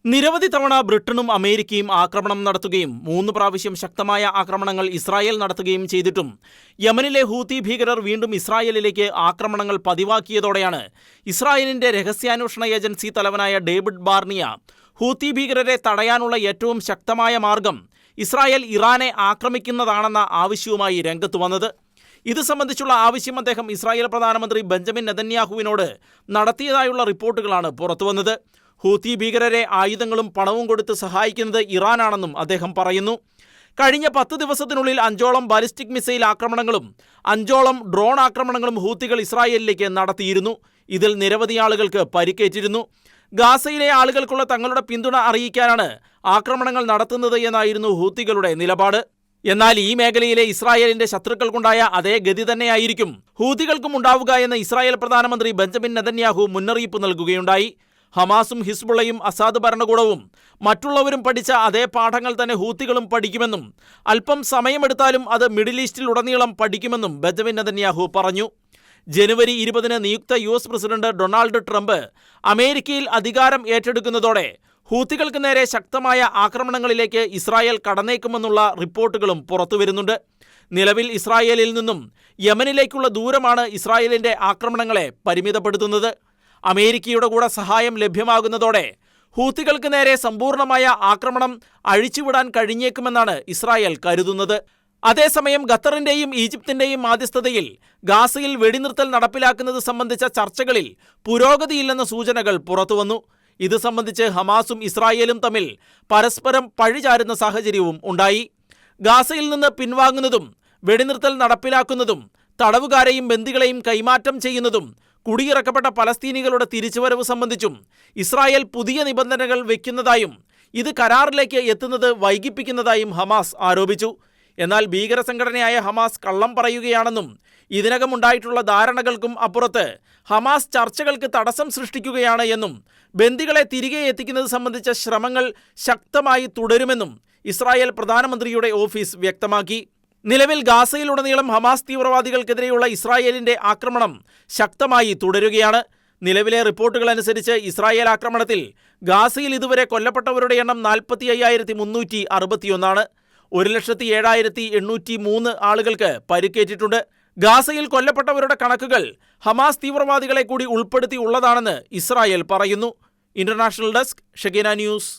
നിരവധി തവണ ബ്രിട്ടനും അമേരിക്കയും ആക്രമണം നടത്തുകയും 3 പ്രാവശ്യം ശക്തമായ ആക്രമണങ്ങൾ ഇസ്രായേൽ നടത്തുകയും ചെയ്തിട്ടും യമനിലെ ഹൂത്തി ഭീകരർ വീണ്ടും ഇസ്രായേലിലേക്ക് ആക്രമണങ്ങൾ പതിവാക്കിയതോടെയാണ് ഇസ്രായേലിന്റെ രഹസ്യാന്വേഷണ ഏജൻസി തലവനായ ഡേവിഡ് ബാർണിയ ഹൂത്തി ഭീകരരെ തടയാനുള്ള ഏറ്റവും ശക്തമായ മാർഗം ഇസ്രായേൽ ഇറാനെ ആക്രമിക്കുന്നതാണെന്ന ആവശ്യവുമായി രംഗത്ത് വന്നത്. ഇത് സംബന്ധിച്ചുള്ള ആവശ്യം അദ്ദേഹം ഇസ്രായേൽ പ്രധാനമന്ത്രി ബെഞ്ചമിൻ നെതന്യാഹുവിനോട് നടത്തിയതായുള്ള റിപ്പോർട്ടുകളാണ് പുറത്തുവന്നത്. ഹൂത്തി ഭീകരരെ ആയുധങ്ങളും പണവും കൊടുത്ത് സഹായിക്കുന്നത് ഇറാനാണെന്നും അദ്ദേഹം പറയുന്നു. കഴിഞ്ഞ 10 ദിവസത്തിനുള്ളിൽ 5ഓളം ബാലിസ്റ്റിക് മിസൈൽ ആക്രമണങ്ങളും 5ഓളം ഡ്രോൺ ആക്രമണങ്ങളും ഹൂത്തികൾ ഇസ്രായേലിലേക്ക് നടത്തിയിരുന്നു. ഇതിൽ നിരവധി ആളുകൾക്ക് പരിക്കേറ്റിരുന്നു. ഗാസയിലെ ആളുകൾക്കുള്ള തങ്ങളുടെ പിന്തുണ അറിയിക്കാനാണ് ആക്രമണങ്ങൾ നടത്തുന്നത് എന്നായിരുന്നു ഹൂത്തികളുടെ നിലപാട്. എന്നാൽ ഈ മേഖലയിലെ ഇസ്രായേലിന്റെ ശത്രുക്കൾക്കുണ്ടായ അതേ ഗതി തന്നെയായിരിക്കും ഹൂതികൾക്കും ഉണ്ടാവുക എന്ന് ഇസ്രായേൽ പ്രധാനമന്ത്രി ബെഞ്ചമിൻ നെതന്യാഹു മുന്നറിയിപ്പ് നൽകുകയുണ്ടായി. ഹമാസും ഹിസ്ബുള്ളയും അസാദ് ഭരണകൂടവും മറ്റുള്ളവരും പഠിച്ച അതേ പാഠങ്ങൾ തന്നെ ഹൂത്തികളും പഠിക്കുമെന്നും അല്പം സമയമെടുത്താലും അത് മിഡിൽ ഈസ്റ്റിലുടനീളം പഠിക്കുമെന്നും ബെഞ്ചമിൻ നെതന്യാഹു പറഞ്ഞു. ജനുവരി 20 നിയുക്ത US പ്രസിഡന്റ് ഡൊണാൾഡ് ട്രംപ് അമേരിക്കയിൽ അധികാരം ഏറ്റെടുക്കുന്നതോടെ ഹൂത്തികൾക്ക് നേരെ ശക്തമായ ആക്രമണങ്ങളിലേക്ക് ഇസ്രായേൽ കടന്നേക്കുമെന്നുള്ള റിപ്പോർട്ടുകളും പുറത്തുവരുന്നുണ്ട്. നിലവിൽ ഇസ്രായേലിൽ നിന്നും യമനിലേക്കുള്ള ദൂരമാണ് ഇസ്രായേലിന്റെ ആക്രമണങ്ങളെ പരിമിതപ്പെടുത്തുന്നത്. അമേരിക്കയുടെ കൂടെ സഹായം ലഭ്യമാകുന്നതോടെ ഹൂത്തികൾക്ക് നേരെ സമ്പൂർണമായ ആക്രമണം അഴിച്ചുവിടാൻ കഴിഞ്ഞേക്കുമെന്നാണ് ഇസ്രായേൽ കരുതുന്നത്. അതേസമയം ഖത്തറിന്റെയും ഈജിപ്തിന്റെയും മാധ്യസ്ഥതയിൽ ഗാസയിൽ വെടിനിർത്തൽ നടപ്പിലാക്കുന്നത് സംബന്ധിച്ച ചർച്ചകളിൽ പുരോഗതിയില്ലെന്ന സൂചനകൾ പുറത്തുവന്നു. ഇത് സംബന്ധിച്ച് ഹമാസും ഇസ്രായേലും തമ്മിൽ പരസ്പരം പഴിചാരുന്ന സാഹചര്യവും ഉണ്ടായി. ഗാസയിൽ നിന്ന് പിൻവാങ്ങുന്നതും വെടിനിർത്തൽ നടപ്പിലാക്കുന്നതും തടവുകാരെയും ബന്ദികളെയും കൈമാറ്റം ചെയ്യുന്നതും കുടിയിറക്കപ്പെട്ട പലസ്തീനികളുടെ തിരിച്ചുവരവ് സംബന്ധിച്ചും ഇസ്രായേൽ പുതിയ നിബന്ധനകൾ വയ്ക്കുന്നതായും ഇത് കരാറിലേക്ക് എത്തുന്നത് വൈകിപ്പിക്കുന്നതായും ഹമാസ് ആരോപിച്ചു. എന്നാൽ ഭീകര സംഘടനയായ ഹമാസ് കള്ളം പറയുകയാണെന്നും ഇതിനകം ഉണ്ടായിട്ടുള്ള ധാരണകൾക്കും അപ്പുറത്ത് ഹമാസ് ചർച്ചകൾക്ക് തടസ്സം സൃഷ്ടിക്കുകയാണ് എന്നും ബന്ദികളെ തിരികെ എത്തിക്കുന്നത് സംബന്ധിച്ച ശ്രമങ്ങൾ ശക്തമായി തുടരുമെന്നും ഇസ്രായേൽ പ്രധാനമന്ത്രിയുടെ ഓഫീസ് വ്യക്തമാക്കി. നിലവിൽ ഗാസയിലുടനീളം ഹമാസ് തീവ്രവാദികൾക്കെതിരെയുള്ള ഇസ്രായേലിന്റെ ആക്രമണം ശക്തമായി തുടരുകയാണ്. നിലവിലെ റിപ്പോർട്ടുകൾ അനുസരിച്ച് ഇസ്രായേൽ ആക്രമണത്തിൽ ഗാസയിൽ ഇതുവരെ കൊല്ലപ്പെട്ടവരുടെ എണ്ണം 45,361. 1,07,803 ആളുകൾക്ക് പരിക്കേറ്റിട്ടുണ്ട്. ഗാസയിൽ കൊല്ലപ്പെട്ടവരുടെ കണക്കുകൾ ഹമാസ് തീവ്രവാദികളെ കൂടി ഉൾപ്പെടുത്തി ഉള്ളതാണെന്ന് ഇസ്രായേൽ പറയുന്നു. International desk, Shegina news.